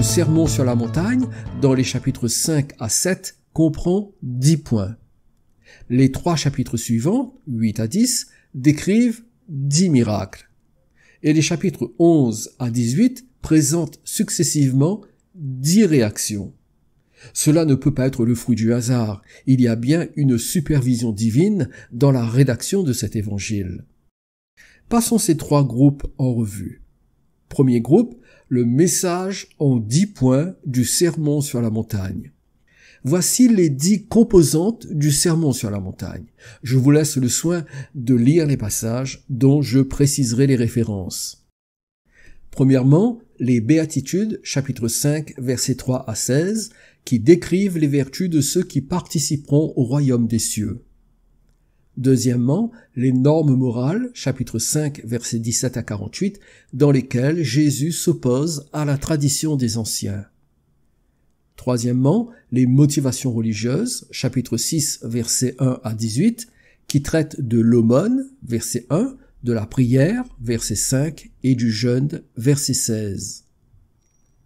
Sermon sur la montagne, dans les chapitres 5 à 7, comprend 10 points. Les 3 chapitres suivants, 8 à 10, décrivent 10 miracles. Et les chapitres 11 à 18 présentent successivement 10 réactions. Cela ne peut pas être le fruit du hasard. Il y a bien une supervision divine dans la rédaction de cet évangile. Passons ces 3 groupes en revue. Premier groupe, le message en 10 points du Sermon sur la montagne. Voici les 10 composantes du Sermon sur la montagne. Je vous laisse le soin de lire les passages dont je préciserai les références. Premièrement, les Béatitudes, chapitre 5, versets 3 à 16, qui décrivent les vertus de ceux qui participeront au royaume des cieux. Deuxièmement, les normes morales, chapitre 5, versets 17 à 48, dans lesquelles Jésus s'oppose à la tradition des anciens. Troisièmement, les motivations religieuses, chapitre 6, versets 1 à 18, qui traitent de l'aumône, verset 1, de la prière, verset 5, et du jeûne, verset 16.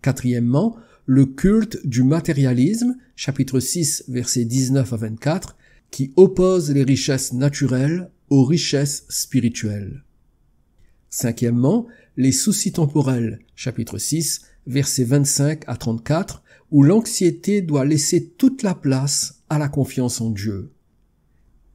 Quatrièmement, le culte du matérialisme, chapitre 6, versets 19 à 24, qui oppose les richesses naturelles aux richesses spirituelles. Cinquièmement, les soucis temporels, chapitre 6, versets 25 à 34, où l'anxiété doit laisser toute la place à la confiance en Dieu.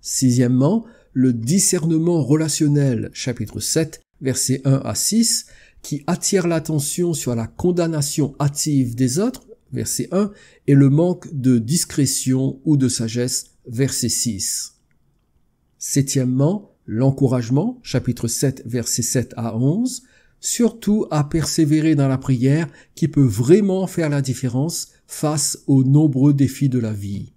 Sixièmement, le discernement relationnel, chapitre 7, versets 1 à 6, qui attire l'attention sur la condamnation hâtive des autres, verset 1, et le manque de discrétion ou de sagesse, verset 6. Septièmement, l'encouragement, chapitre 7, versets 7 à 11, surtout à persévérer dans la prière qui peut vraiment faire la différence face aux nombreux défis de la vie.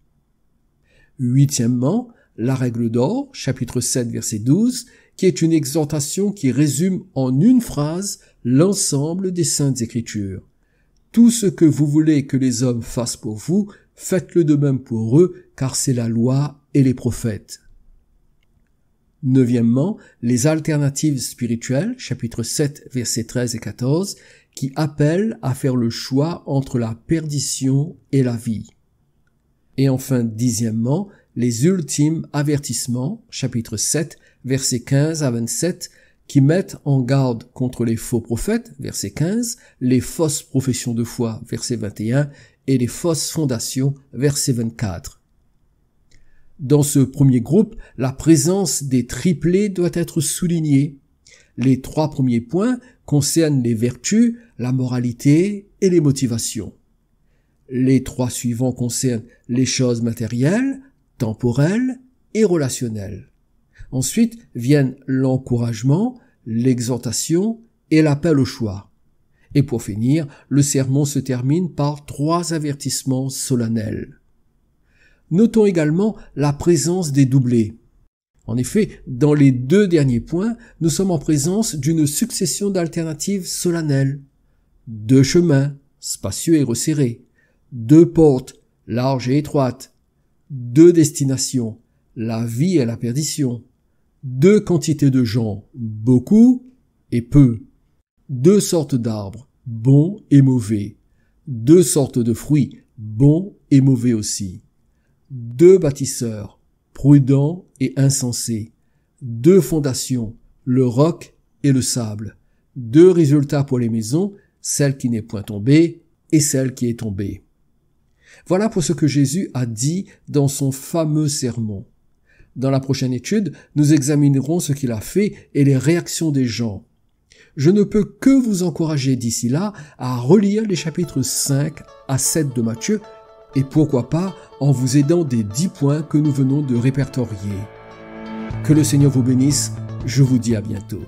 Huitièmement, la règle d'or, chapitre 7, verset 12, qui est une exhortation qui résume en une phrase l'ensemble des Saintes Écritures. Tout ce que vous voulez que les hommes fassent pour vous, faites-le de même pour eux, car c'est la loi et les prophètes. Neuvièmement, les alternatives spirituelles, chapitre 7, versets 13 et 14, qui appellent à faire le choix entre la perdition et la vie. Et enfin, dixièmement, les ultimes avertissements, chapitre 7, versets 15 à 27, qui mettent en garde contre les faux prophètes, verset 15, les fausses professions de foi, verset 21, et les fausses fondations, verset 24. Dans ce premier groupe, la présence des triplés doit être soulignée. Les 3 premiers points concernent les vertus, la moralité et les motivations. Les 3 suivants concernent les choses matérielles, temporelles et relationnelles. Ensuite viennent l'encouragement, l'exhortation et l'appel au choix. Et pour finir, le sermon se termine par 3 avertissements solennels. Notons également la présence des doublés. En effet, dans les 2 derniers points, nous sommes en présence d'une succession d'alternatives solennelles. 2 chemins, spacieux et resserrés. 2 portes, larges et étroites. 2 destinations, la vie et la perdition. 2 quantités de gens, beaucoup et peu. 2 sortes d'arbres, bons et mauvais. 2 sortes de fruits, bons et mauvais aussi. 2 bâtisseurs, prudents et insensés. 2 fondations, le roc et le sable. 2 résultats pour les maisons, celle qui n'est point tombée et celle qui est tombée. Voilà pour ce que Jésus a dit dans son fameux sermon. Dans la prochaine étude, nous examinerons ce qu'il a fait et les réactions des gens. Je ne peux que vous encourager d'ici là à relire les chapitres 5 à 7 de Matthieu et pourquoi pas en vous aidant des 10 points que nous venons de répertorier. Que le Seigneur vous bénisse, je vous dis à bientôt.